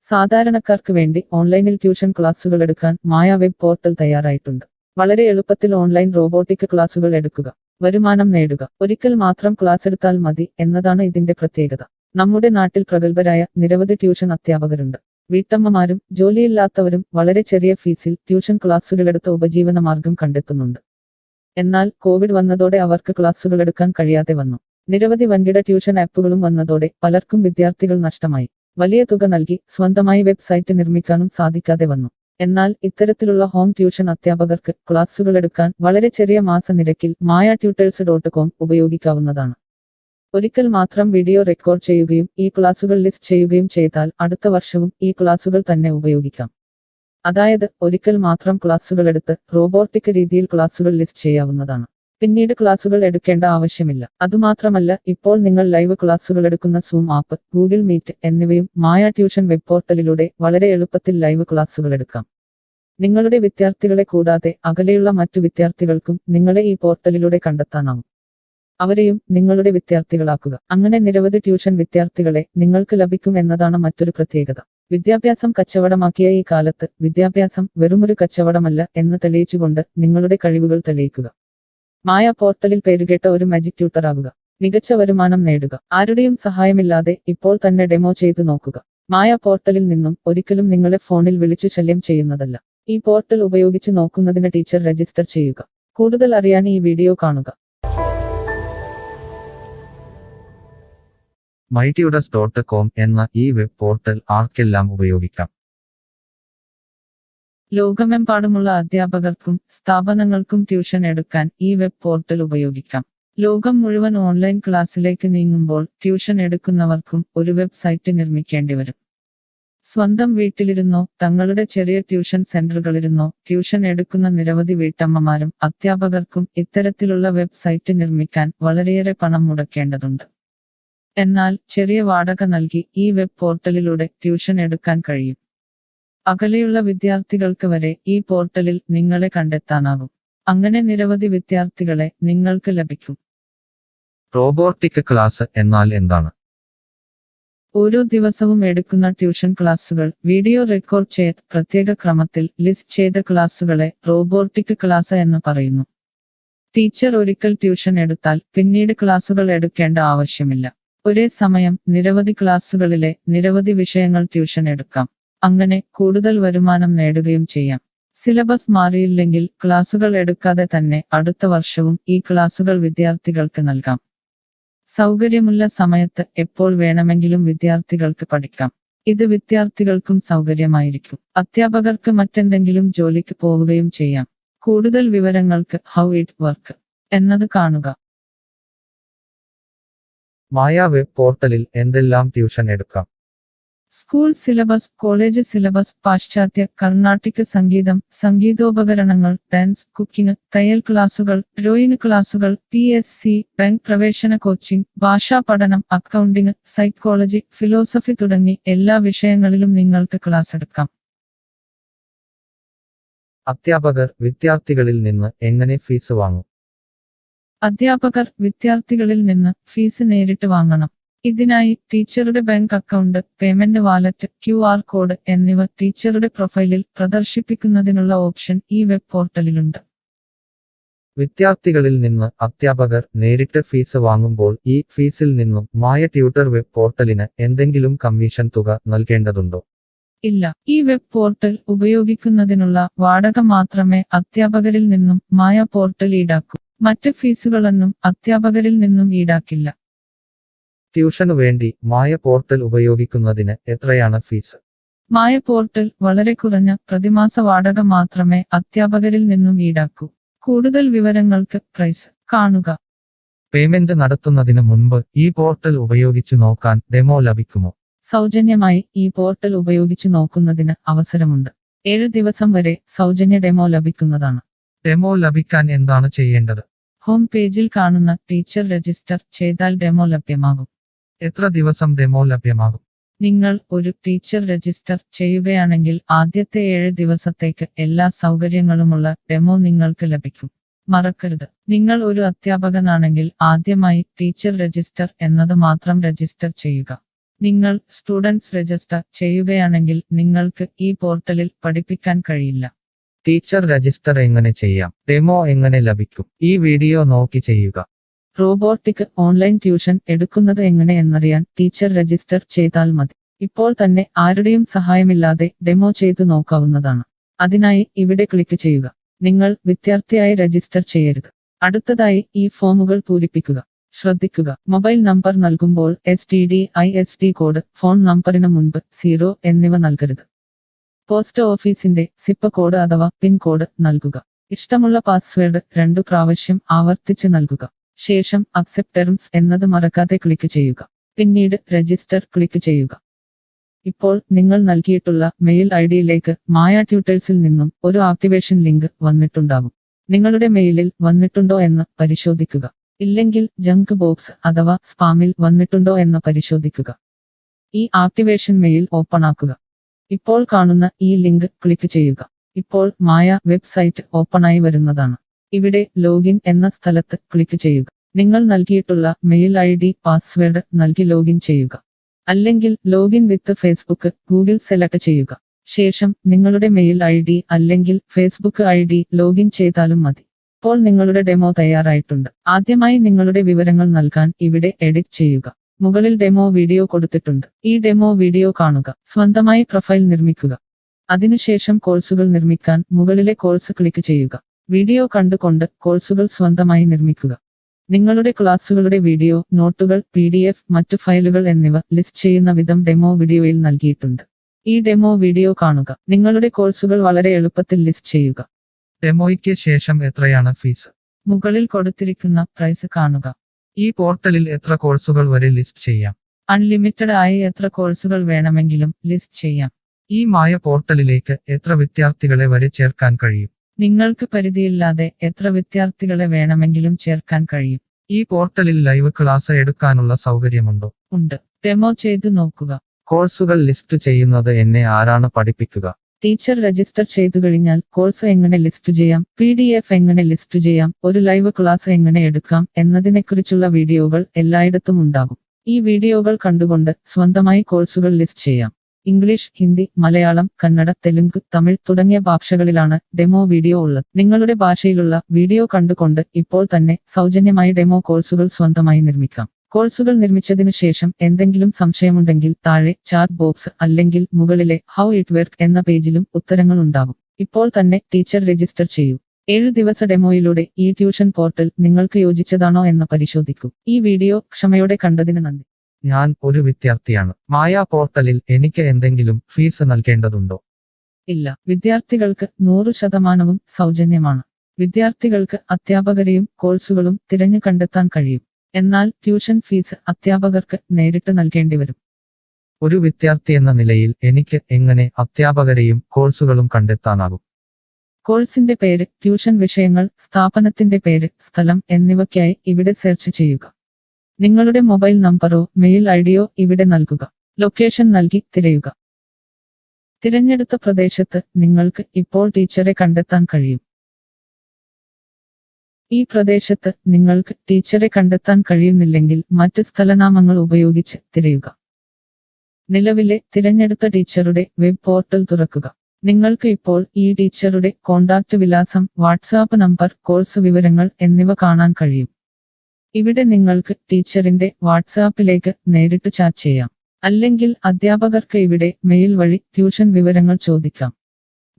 സാധാരണക്കാർക്ക് വേണ്ടി ഓൺലൈനിൽ ട്യൂഷൻ ക്ലാസുകൾ എടുക്കാൻ മായ വെബ് പോർട്ടൽ തയ്യാറായിട്ടുണ്ട്. വളരെ എളുപ്പത്തിൽ ഓൺലൈൻ റോബോട്ടിക് ക്ലാസുകൾ എടുക്കുക, വരുമാനം നേടുക. ഒരിക്കൽ മാത്രം ക്ലാസ് എടുത്താൽ മതി എന്നതാണ് ഇതിന്റെ പ്രത്യേകത. നമ്മുടെ നാട്ടിൽ പ്രഗത്ഭരായ നിരവധി ട്യൂഷൻ അധ്യാപകരുണ്ട്. വീട്ടമ്മമാരും ജോലിയില്ലാത്തവരും വളരെ ചെറിയ ഫീസിൽ ട്യൂഷൻ ക്ലാസുകളെടുത്ത് ഉപജീവന മാർഗം കണ്ടെത്തുന്നുണ്ട്. എന്നാൽ കോവിഡ് വന്നതോടെ അവർക്ക് ക്ലാസുകൾ എടുക്കാൻ കഴിയാതെ വന്നു. നിരവധി വൻകിട ട്യൂഷൻ ആപ്പുകളും വന്നതോടെ പലർക്കും വിദ്യാർത്ഥികൾ നഷ്ടമായി. വലിയ തുക നൽകി സ്വന്തമായി വെബ്സൈറ്റ് നിർമ്മിക്കാനും സാധിക്കാതെ വന്നു. എന്നാൽ ഇത്തരത്തിലുള്ള ഹോം ട്യൂഷൻ അധ്യാപകർക്ക് ക്ലാസുകൾ എടുക്കാൻ വളരെ ചെറിയ മാസ നിരക്കിൽ mayatutors.com ഉപയോഗിക്കാവുന്നതാണ്. ഒരിക്കൽ മാത്രം വീഡിയോ റെക്കോർഡ് ചെയ്യുകയും ഈ ക്ലാസുകൾ ലിസ്റ്റ് ചെയ്യുകയും ചെയ്താൽ അടുത്ത വർഷവും ഈ ക്ലാസുകൾ തന്നെ ഉപയോഗിക്കാം. അതായത് ഒരിക്കൽ മാത്രം ക്ലാസുകൾ എടുത്ത് റോബോട്ടിക് രീതിയിൽ ക്ലാസുകൾ ലിസ്റ്റ് ചെയ്യാവുന്നതാണ്. പിന്നീട് ക്ലാസുകൾ എടുക്കേണ്ട ആവശ്യമില്ല. അതുമാത്രമല്ല, ഇപ്പോൾ നിങ്ങൾ ലൈവ് ക്ലാസുകൾ എടുക്കുന്ന സൂം ആപ്പ്, ഗൂഗിൾ മീറ്റ് എന്നിവയും മായ ട്യൂഷൻ വെബ് പോർട്ടലിലൂടെ വളരെ എളുപ്പത്തിൽ ലൈവ് ക്ലാസുകൾ എടുക്കാം. നിങ്ങളുടെ വിദ്യാർത്ഥികളെ കൂടാതെ അകലെയുള്ള മറ്റു വിദ്യാർത്ഥികൾക്കും നിങ്ങളെ ഈ പോർട്ടലിലൂടെ കണ്ടെത്താനാവും. അവരെയും നിങ്ങളുടെ വിദ്യാർത്ഥികളാക്കുക. അങ്ങനെ നിരവധി ട്യൂഷൻ വിദ്യാർത്ഥികളെ നിങ്ങൾക്ക് ലഭിക്കും എന്നതാണ് മറ്റൊരു പ്രത്യേകത. വിദ്യാഭ്യാസം കച്ചവടമാക്കിയ ഈ കാലത്ത് വിദ്യാഭ്യാസം വെറുമൊരു കച്ചവടമല്ല എന്ന് തെളിയിച്ചുകൊണ്ട് നിങ്ങളുടെ കഴിവുകൾ തെളിയിക്കുക. മായ പോർട്ടലിൽ പേരുകേട്ട ഒരു മാജിക് ട്യൂട്ടർ ആകുക. മികച്ച വരുമാനം നേടുക. ആരുടെയും സഹായമില്ലാതെ ഇപ്പോൾ തന്നെ ഡെമോ ചെയ്തു നോക്കുക. മായ പോർട്ടലിൽ നിന്നും ഒരിക്കലും നിങ്ങളെ ഫോണിൽ വിളിച്ചു ശല്യം ചെയ്യുന്നതല്ല. ഈ പോർട്ടൽ ഉപയോഗിച്ച് നോക്കുന്നതിന് ടീച്ചർ രജിസ്റ്റർ ചെയ്യുക. കൂടുതൽ അറിയാൻ ഈ വീഡിയോ കാണുക. mytutors.com എന്ന ഈ വെബ് പോർട്ടൽ ആർക്കെല്ലാം ഉപയോഗിക്കാം? ലോകമെമ്പാടുമുള്ള അധ്യാപകർക്കും സ്ഥാപനങ്ങൾക്കും ട്യൂഷൻ എടുക്കാൻ ഈ വെബ് പോർട്ടൽ ഉപയോഗിക്കാം. ലോകം മുഴുവൻ ഓൺലൈൻ ക്ലാസ്സിലേക്ക് നീങ്ങുമ്പോൾ ട്യൂഷൻ എടുക്കുന്നവർക്കും ഒരു വെബ്സൈറ്റ് നിർമ്മിക്കേണ്ടി വരും. സ്വന്തം വീട്ടിലിരുന്നോ തങ്ങളുടെ ചെറിയ ട്യൂഷൻ സെന്ററുകളിലിരുന്നോ ട്യൂഷൻ എടുക്കുന്ന നിരവധി വീട്ടമ്മമാരും അധ്യാപകർക്കും ഇത്തരത്തിലുള്ള വെബ്സൈറ്റ് നിർമ്മിക്കാൻ വളരെയേറെ പണം മുടക്കേണ്ടതുണ്ട്. എന്നാൽ ചെറിയ വാടക നൽകി ഈ വെബ് പോർട്ടലിലൂടെ ട്യൂഷൻ എടുക്കാൻ കഴിയും. അകലെയുള്ള വിദ്യാർത്ഥികൾക്ക് വരെ ഈ പോർട്ടലിൽ നിങ്ങളെ കണ്ടെത്താനാകും. അങ്ങനെ നിരവധി വിദ്യാർത്ഥികളെ നിങ്ങൾക്ക് ലഭിക്കും. റോബോട്ടിക് ക്ലാസ് എന്നാൽ എന്താണ്? ഓരോ ദിവസവും എടുക്കുന്ന ട്യൂഷൻ ക്ലാസുകൾ വീഡിയോ റെക്കോർഡ് ചെയ്ത് പ്രത്യേക ക്രമത്തിൽ ലിസ്റ്റ് ചെയ്ത ക്ലാസുകളെ റോബോട്ടിക് ക്ലാസ് എന്ന് പറയുന്നു. ടീച്ചർ ഒരിക്കൽ ട്യൂഷൻ എടുത്താൽ പിന്നീട് ക്ലാസുകൾ എടുക്കേണ്ട ആവശ്യമില്ല. ഒരേ സമയം നിരവധി ക്ലാസുകളിലെ നിരവധി വിഷയങ്ങൾ ട്യൂഷൻ എടുക്കാം. അങ്ങനെ കൂടുതൽ വരുമാനം നേടുകയും ചെയ്യാം. സിലബസ് മാറിയില്ലെങ്കിൽ ക്ലാസുകൾ എടുക്കാതെ തന്നെ അടുത്ത വർഷവും ഈ ക്ലാസുകൾ വിദ്യാർത്ഥികൾക്ക് നൽകാം. സൗകര്യമുള്ള സമയത്ത് എപ്പോൾ വേണമെങ്കിലും വിദ്യാർത്ഥികൾക്ക് പഠിക്കാം. ഇത് വിദ്യാർത്ഥികൾക്കും സൗകര്യമായിരിക്കും. അധ്യാപകർക്ക് മറ്റെന്തെങ്കിലും ജോലിക്ക് പോവുകയും ചെയ്യാം. കൂടുതൽ വിവരങ്ങൾക്ക് ഹൗ ഇറ്റ് വർക്ക് എന്നത് കാണുക. മായ വെബ് പോർട്ടലിൽ എന്തെല്ലാം ട്യൂഷൻ എടുക്കാം? സ്കൂൾ സിലബസ്, കോളേജ് സിലബസ്, പാശ്ചാത്യ, കർണാട്ടിക് സംഗീതം, സംഗീതോപകരണങ്ങൾ, ഡാൻസ്, കുക്കിംഗ്, തയ്യൽ ക്ലാസുകൾ, ഡ്രോയിങ് ക്ലാസുകൾ, PSC, ബാങ്ക് പ്രവേശന കോച്ചിംഗ്, ഭാഷാ പഠനം, അക്കൗണ്ടിംഗ്, സൈക്കോളജി, ഫിലോസഫി തുടങ്ങി എല്ലാ വിഷയങ്ങളിലും നിങ്ങൾക്ക് ക്ലാസ് എടുക്കാം. അധ്യാപകർ വിദ്യാർത്ഥികളിൽ നിന്ന് എങ്ങനെ ഫീസ് വാങ്ങും? അധ്യാപകർ വിദ്യാർത്ഥികളിൽ നിന്ന് ഫീസ് നേരിട്ട് വാങ്ങണം. ഇതിനായി ടീച്ചറുടെ bank account, payment wallet, QR code എന്നിവ ടീച്ചറുടെ പ്രൊഫൈലിൽ പ്രദർശിപ്പിക്കുന്നതിനുള്ള ഓപ്ഷൻ ഈ വെബ് പോർട്ടലിലുണ്ട്. വിദ്യാർത്ഥികളിൽ നിന്ന് അധ്യാപകർ നേരിട്ട് ഫീസ് വാങ്ങുമ്പോൾ ഈ ഫീസിൽ നിന്നും മായ ട്യൂട്ടർ വെബ് പോർട്ടലിന് എന്തെങ്കിലും കമ്മീഷൻ തുക നൽകേണ്ടതുണ്ടോ? ഇല്ല. ഈ വെബ് പോർട്ടൽ ഉപയോഗിക്കുന്നതിനുള്ള വാടക മാത്രമേ അധ്യാപകരിൽ നിന്നും മായ പോർട്ടൽ ഈടാക്കൂ. മറ്റ് ഫീസുകളൊന്നും അധ്യാപകരിൽ നിന്നും ഈടാക്കില്ല. ട്യൂഷനു വേണ്ടി മായ പോർട്ടൽ ഉപയോഗിക്കുന്നതിന് എത്രയാണ് ഫീസ്? മായ പോർട്ടൽ വളരെ കുറഞ്ഞ പ്രതിമാസ വാടക മാത്രമേ അധ്യാപകരിൽ നിന്നും ഈടാക്കൂ. കൂടുതൽ വിവരങ്ങൾക്ക് പ്രൈസ് കാണുക. പേയ്മെന്റ് നടത്തുന്നതിന് മുൻപ് ഈ പോർട്ടൽ ഉപയോഗിച്ചു നോക്കാൻ ഡെമോ ലഭിക്കുമോ? സൗജന്യമായി ഈ പോർട്ടൽ ഉപയോഗിച്ചു നോക്കുന്നതിന് അവസരമുണ്ട്. 7 ദിവസം വരെ സൗജന്യ ഡെമോ ലഭിക്കുന്നതാണ്. ഡെമോ ലഭിക്കാൻ എന്താണ് ചെയ്യേണ്ടത്? ഹോം പേജിൽ കാണുന്ന ടീച്ചർ രജിസ്റ്റർ ചെയ്താൽ ഡെമോ ലഭ്യമാകും. എത്ര ദിവസം ഡെമോ ലഭ്യമാകും? നിങ്ങൾ ഒരു ടീച്ചർ രജിസ്റ്റർ ചെയ്യുകയാണെങ്കിൽ ആദ്യത്തെ 7 ദിവസത്തേക്ക് എല്ലാ സൗകര്യങ്ങളുമുള്ള ഡെമോ നിങ്ങൾക്ക് ലഭിക്കും. മറക്കരുത്, നിങ്ങൾ ഒരു അധ്യാപകനാണെങ്കിൽ ആദ്യമായി ടീച്ചർ രജിസ്റ്റർ എന്നത് മാത്രം രജിസ്റ്റർ ചെയ്യുക. നിങ്ങൾ സ്റ്റുഡൻസ് രജിസ്റ്റർ ചെയ്യുകയാണെങ്കിൽ നിങ്ങൾക്ക് ഈ പോർട്ടലിൽ പഠിപ്പിക്കാൻ കഴിയില്ല. ടീച്ചർ രജിസ്റ്റർ എങ്ങനെ ചെയ്യാം? ഡെമോ എങ്ങനെ ലഭിക്കും? ഈ വീഡിയോ നോക്കി ചെയ്യുക. റോബോട്ടിക് ഓൺലൈൻ ട്യൂഷൻ എടുക്കുന്നത് എങ്ങനെ എന്നറിയാൻ ടീച്ചർ രജിസ്റ്റർ ചെയ്താൽ മതി. ഇപ്പോൾ തന്നെ ആരുടെയും സഹായമില്ലാതെ ഡെമോ ചെയ്തു നോക്കാവുന്നതാണ്. അതിനായി ഇവിടെ ക്ലിക്ക് ചെയ്യുക. നിങ്ങൾ വിദ്യാർത്ഥിയായി രജിസ്റ്റർ ചെയ്യരുത്. അടുത്തതായി ഈ ഫോമുകൾ പൂരിപ്പിക്കുക. ശ്രദ്ധിക്കുക, മൊബൈൽ നമ്പർ നൽകുമ്പോൾ STD/ISD കോഡ്, ഫോൺ നമ്പറിന് മുൻപ് 0 എന്നിവ നൽകരുത്. പോസ്റ്റ് ഓഫീസിന്റെ സിപ്പ് കോഡ് അഥവാ പിൻ കോഡ് നൽകുക. ഇഷ്ടമുള്ള പാസ്വേഡ് 2 പ്രാവശ്യം ആവർത്തിച്ച് നൽകുക. ശേഷം അക്സെപ്റ്റ് ടേംസ് എന്നത് മറക്കാതെ ക്ലിക്ക് ചെയ്യുക. പിന്നീട് രജിസ്റ്റർ ക്ലിക്ക് ചെയ്യുക. ഇപ്പോൾ നിങ്ങൾ നൽകിയിട്ടുള്ള മെയിൽ ഐഡിയിലേക്ക് മായ ട്യൂട്ടേഴ്സിൽ നിന്നും ഒരു ആക്ടിവേഷൻ ലിങ്ക് വന്നിട്ടുണ്ടാകും. നിങ്ങളുടെ മെയിലിൽ വന്നിട്ടുണ്ടോ എന്ന് പരിശോധിക്കുക. ഇല്ലെങ്കിൽ ജങ്ക് ബോക്സ് അഥവാ സ്പാമിൽ വന്നിട്ടുണ്ടോ എന്ന് പരിശോധിക്കുക. ഈ ആക്ടിവേഷൻ മെയിൽ ഓപ്പൺ ആക്കുക. ഇപ്പോൾ കാണുന്ന ഈ ലിങ്ക് ക്ലിക്ക് ചെയ്യുക. ഇപ്പോൾ മായ വെബ്സൈറ്റ് ഓപ്പണായി വരുന്നതാണ്. ഇവിടെ ലോഗിൻ എന്ന സ്ഥലത്ത് ക്ലിക്ക് ചെയ്യുക. നിങ്ങൾ നൽകിയിട്ടുള്ള മെയിൽ ID, പാസ്വേഡ് നൽകി ലോഗിൻ ചെയ്യുക. അല്ലെങ്കിൽ ലോഗിൻ വിത്ത് ഫേസ്ബുക്ക്, ഗൂഗിൾ സെലക്ട് ചെയ്യുക. ശേഷം നിങ്ങളുടെ മെയിൽ ID അല്ലെങ്കിൽ ഫേസ്ബുക്ക് ID ലോഗിൻ ചെയ്താലും മതി. ഇപ്പോൾ നിങ്ങളുടെ ഡെമോ തയ്യാറായിട്ടുണ്ട്. ആദ്യമായി നിങ്ങളുടെ വിവരങ്ങൾ നൽകാൻ ഇവിടെ എഡിറ്റ് ചെയ്യുക. മുകളിൽ ഡെമോ വീഡിയോ കൊടുത്തിട്ടുണ്ട്. ഈ ഡെമോ വീഡിയോ കാണുക. സ്വന്തമായി പ്രൊഫൈൽ നിർമ്മിക്കുക. അതിനുശേഷം കോഴ്സുകൾ നിർമ്മിക്കാൻ മുകളിലെ കോഴ്സ് ക്ലിക്ക് ചെയ്യുക. വീഡിയോ കണ്ടുകൊണ്ട് കോഴ്സുകൾ സ്വന്തമായി നിർമ്മിക്കുക. നിങ്ങളുടെ ക്ലാസുകളുടെ വീഡിയോ, നോട്ടുകൾ, PDF, മറ്റു ഫയലുകൾ എന്നിവ ലിസ്റ്റ് ചെയ്യുന്ന വിധം ഡെമോ വീഡിയോയിൽ നൽകിയിട്ടുണ്ട്. ഈ ഡെമോ വീഡിയോ കാണുക. നിങ്ങളുടെ കോഴ്സുകൾ വളരെ എളുപ്പത്തിൽ ലിസ്റ്റ് ചെയ്യുക. ഡെമോയ്ക്ക് ശേഷം എത്രയാണ് ഫീസ്? മുകളിൽ കൊടുത്തിരിക്കുന്ന പ്രൈസ് കാണുക. ഈ പോർട്ടലിൽ എത്ര കോഴ്സുകൾ വരെ ലിസ്റ്റ് ചെയ്യാം? അൺലിമിറ്റഡ് ആയി എത്ര കോഴ്സുകൾ വേണമെങ്കിലും ലിസ്റ്റ് ചെയ്യാം. ഈ മായ പോർട്ടലിലേക്ക് എത്ര വിദ്യാർത്ഥികളെ വരെ ചേർക്കാൻ കഴിയും? നിങ്ങൾക്ക് പരിധിയില്ലാതെ എത്ര വിദ്യാർത്ഥികളെ വേണമെങ്കിലും ചേർക്കാൻ കഴിയും. ഈ പോർട്ടലിൽ ലൈവ് ക്ലാസ് എടുക്കാനുള്ള സൗകര്യമുണ്ടോ? ഉണ്ട്. ഡെമോ ചെയ്തു നോക്കുക. കോഴ്സുകൾ ലിസ്റ്റ് ചെയ്യുന്നത് എന്നെ ആരാണ് പഠിപ്പിക്കുക? ടീച്ചർ രജിസ്റ്റർ ചെയ്തു കഴിഞ്ഞാൽ കോഴ്സ് എങ്ങനെ ലിസ്റ്റ് ചെയ്യാം, PDF എങ്ങനെ ലിസ്റ്റ് ചെയ്യാം, ഒരു ലൈവ് ക്ലാസ് എങ്ങനെ എടുക്കാം എന്നതിനെക്കുറിച്ചുള്ള വീഡിയോകൾ എല്ലായിടത്തും ഉണ്ടാകും. ഈ വീഡിയോകൾ കണ്ടുകൊണ്ട് സ്വന്തമായി കോഴ്സുകൾ ലിസ്റ്റ് ചെയ്യാം. ഇംഗ്ലീഷ്, ഹിന്ദി, മലയാളം, കന്നഡ, തെലുങ്ക്, തമിഴ് തുടങ്ങിയ ഭാഷകളിലാണ് ഡെമോ വീഡിയോ ഉള്ളത്. നിങ്ങളുടെ ഭാഷയിലുള്ള വീഡിയോ കണ്ടുകൊണ്ട് ഇപ്പോൾ തന്നെ സൗജന്യമായി ഡെമോ കോഴ്സുകൾ സ്വന്തമായി നിർമ്മിക്കാം. കോഴ്സുകൾ നിർമ്മിച്ചതിനു ശേഷം എന്തെങ്കിലും സംശയമുണ്ടെങ്കിൽ താഴെ ചാറ്റ് ബോക്സ് അല്ലെങ്കിൽ മുകളിലെ ഹൗ ഇറ്റ് വർക്ക് എന്ന പേജിലും ഉത്തരങ്ങൾ ഉണ്ടാകും. ഇപ്പോൾ തന്നെ ടീച്ചർ രജിസ്റ്റർ ചെയ്യൂ. 7 ദിവസ ഡെമോയിലൂടെ ഈ ട്യൂഷൻ പോർട്ടൽ നിങ്ങൾക്ക് യോജിച്ചതാണോ എന്ന് പരിശോധിക്കൂ. ഈ വീഡിയോ ക്ഷമയോടെ കണ്ടതിന് നന്ദി. ഞാൻ ഒരു വിദ്യാർത്ഥിയാണ്. മായ പോർട്ടലിൽ എനിക്ക് എന്തെങ്കിലും ഫീസ് നൽകേണ്ടതുണ്ടോ? ഇല്ല. വിദ്യാർത്ഥികൾക്ക് 100% സൗജന്യമാണ്. വിദ്യാർത്ഥികൾക്ക് അധ്യാപകരെയും കോഴ്സുകളും തിരഞ്ഞു കണ്ടെത്താൻ കഴിയും. എന്നാൽ ട്യൂഷൻ ഫീസ് അധ്യാപകർക്ക് നേരിട്ട് നൽകേണ്ടി വരും. ഒരു വിദ്യാർത്ഥി എന്ന നിലയിൽ എനിക്ക് എങ്ങനെ അധ്യാപകരെയും കോഴ്സുകളും കണ്ടെത്താനാകും? കോഴ്സിന്റെ പേര്, ട്യൂഷൻ വിഷയങ്ങൾ, സ്ഥാപനത്തിന്റെ പേര്, സ്ഥലം എന്നിവയ്ക്കായി ഇവിടെ സെർച്ച് ചെയ്യുക. നിങ്ങളുടെ മൊബൈൽ നമ്പറോ മെയിൽ ഐഡിയോ ഇവിടെ നൽകുക. ലൊക്കേഷൻ നൽകി തിരയുക. തിരഞ്ഞെടുത്ത പ്രദേശത്ത് നിങ്ങൾക്ക് ഇപ്പോൾ ടീച്ചറെ കണ്ടെത്താൻ കഴിയും. ഈ പ്രദേശത്ത് നിങ്ങൾക്ക് ടീച്ചറെ കണ്ടെത്താൻ കഴിയുന്നില്ലെങ്കിൽ മറ്റ് സ്ഥലനാമങ്ങൾ ഉപയോഗിച്ച് തിരയുക. നിലവിലെ തിരഞ്ഞെടുത്ത ടീച്ചറുടെ വെബ് പോർട്ടൽ തുറക്കുക. നിങ്ങൾക്ക് ഇപ്പോൾ ഈ ടീച്ചറുടെ കോൺടാക്റ്റ് വിലാസം, വാട്സാപ്പ് നമ്പർ, കോഴ്സ് വിവരങ്ങൾ എന്നിവ കാണാൻ കഴിയും. ഇവിടെ നിങ്ങൾക്ക് ടീച്ചറിന്റെ വാട്സാപ്പിലേക്ക് നേരിട്ട് ചാറ്റ് ചെയ്യാം. അല്ലെങ്കിൽ അധ്യാപകർക്ക് ഇവിടെ മെയിൽ വഴി ട്യൂഷൻ വിവരങ്ങൾ ചോദിക്കാം.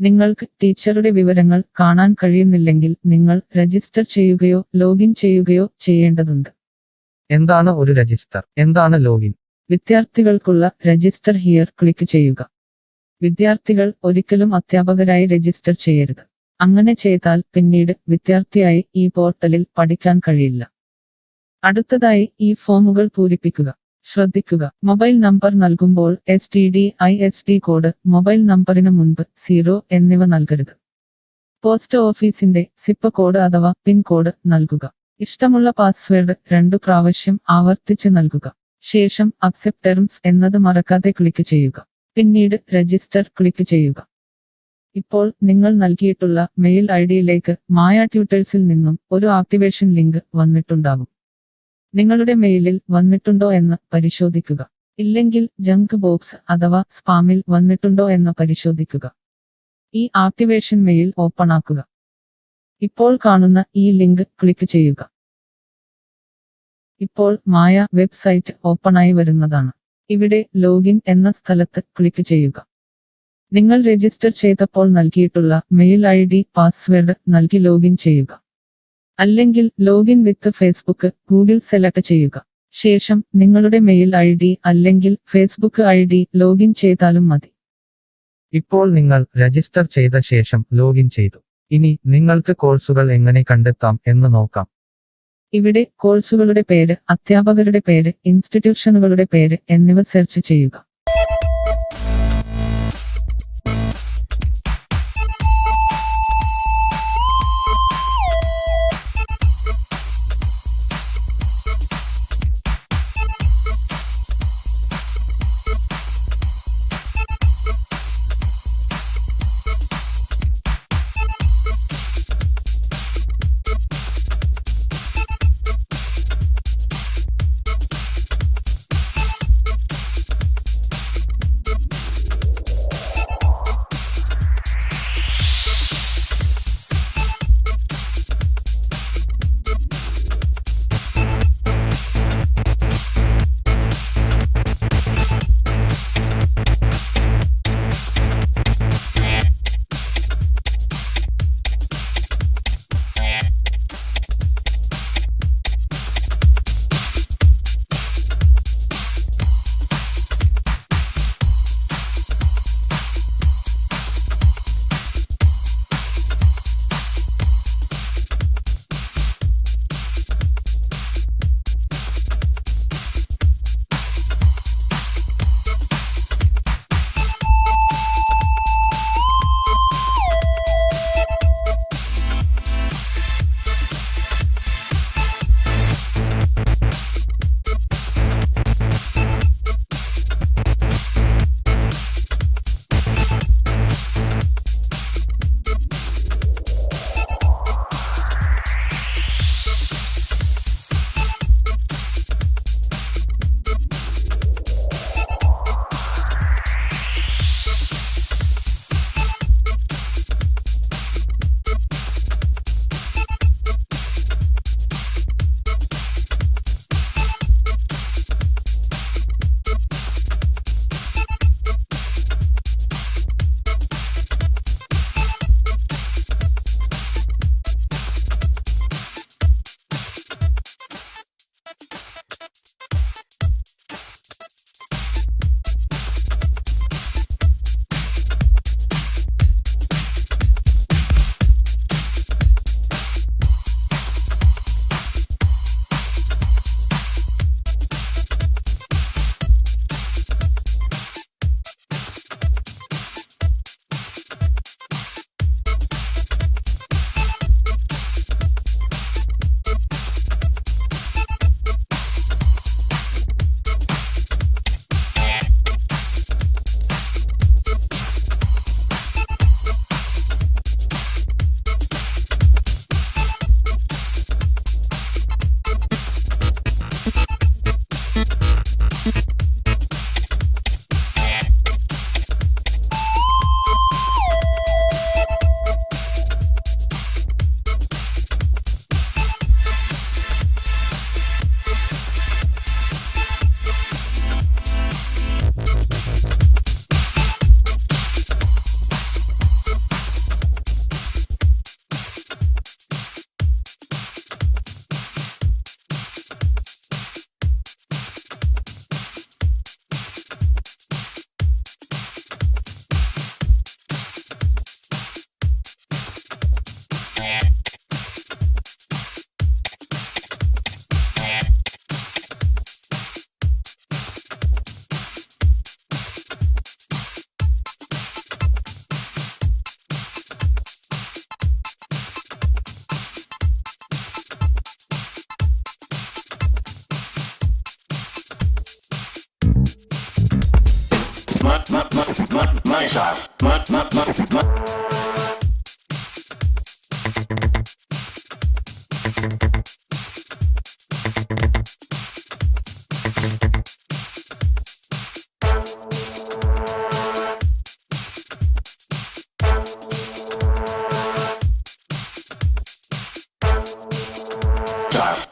നിങ്ങൾക്ക് ടീച്ചറുടെ വിവരങ്ങൾ കാണാൻ കഴിയുന്നില്ലെങ്കിൽ നിങ്ങൾ രജിസ്റ്റർ ചെയ്യുകയോ ലോഗിൻ ചെയ്യുകയോ ചെയ്യേണ്ടതുണ്ട്. എന്താണ് ഒരു രജിസ്റ്റർ? എന്താണ് ലോഗിൻ? വിദ്യാർത്ഥികൾക്കുള്ള രജിസ്റ്റർ ഹിയർ ക്ലിക്ക് ചെയ്യുക. വിദ്യാർത്ഥികൾ ഒരിക്കലും അധ്യാപകരായി രജിസ്റ്റർ ചെയ്യരുത്. അങ്ങനെ ചെയ്താൽ പിന്നീട് വിദ്യാർത്ഥിയായി ഈ പോർട്ടലിൽ പഠിക്കാൻ കഴിയില്ല. അടുത്തതായി ഈ ഫോമുകൾ പൂരിപ്പിക്കുക. ശ്രദ്ധിക്കുക, മൊബൈൽ നമ്പർ നൽകുമ്പോൾ STD/ISD കോഡ്, മൊബൈൽ നമ്പറിന് മുൻപ് 0 എന്നിവ നൽകരുത്. പോസ്റ്റ് ഓഫീസിന്റെ സിപ്പ് കോഡ് അഥവാ പിൻ കോഡ് നൽകുക. ഇഷ്ടമുള്ള പാസ്വേഡ് 2 പ്രാവശ്യം ആവർത്തിച്ച് നൽകുക. ശേഷം അക്സെപ്റ്റ് ടേംസ് എന്നത് മറക്കാതെ ക്ലിക്ക് ചെയ്യുക. പിന്നീട് രജിസ്റ്റർ ക്ലിക്ക് ചെയ്യുക. ഇപ്പോൾ നിങ്ങൾ നൽകിയിട്ടുള്ള മെയിൽ ഐഡിയിലേക്ക് മായ ട്യൂട്ടേഴ്സിൽ നിന്നും ഒരു ആക്ടിവേഷൻ ലിങ്ക് വന്നിട്ടുണ്ടാകും. നിങ്ങളുടെ മെയിലിൽ വന്നിട്ടുണ്ടോ എന്ന് പരിശോധിക്കുക. ഇല്ലെങ്കിൽ ജങ്ക് ബോക്സ് അഥവാ സ്പാമിൽ വന്നിട്ടുണ്ടോ എന്ന് പരിശോധിക്കുക. ഈ ആക്ടിവേഷൻ മെയിൽ ഓപ്പൺ ആക്കുക. ഇപ്പോൾ കാണുന്ന ഈ ലിങ്ക് ക്ലിക്ക് ചെയ്യുക. ഇപ്പോൾ മായ വെബ്സൈറ്റ് ഓപ്പണായി വരുന്നതാണ്. ഇവിടെ ലോഗിൻ എന്ന സ്ഥലത്ത് ക്ലിക്ക് ചെയ്യുക. നിങ്ങൾ രജിസ്റ്റർ ചെയ്തപ്പോൾ നൽകിയിട്ടുള്ള മെയിൽ ID പാസ്വേഡ് നൽകി ലോഗിൻ ചെയ്യുക. അല്ലെങ്കിൽ ലോഗിൻ വിത്ത് ഫേസ്ബുക്ക് ഗൂഗിൾ സെലക്ട് ചെയ്യുക. ശേഷം നിങ്ങളുടെ മെയിൽ ID അല്ലെങ്കിൽ ഫേസ്ബുക്ക് ID ലോഗിൻ ചെയ്താലും മതി. ഇപ്പോൾ നിങ്ങൾ രജിസ്റ്റർ ചെയ്ത ശേഷം ലോഗിൻ ചെയ്തു. ഇനി നിങ്ങൾക്ക് കോഴ്സുകൾ എങ്ങനെ കണ്ടെത്താം എന്ന് നോക്കാം. ഇവിടെ കോഴ്സുകളുടെ പേര്, അധ്യാപകരുടെ പേര്, ഇൻസ്റ്റിറ്റ്യൂഷനുകളുടെ പേര് എന്നിവ സെർച്ച് ചെയ്യുക.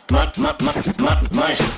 Mush.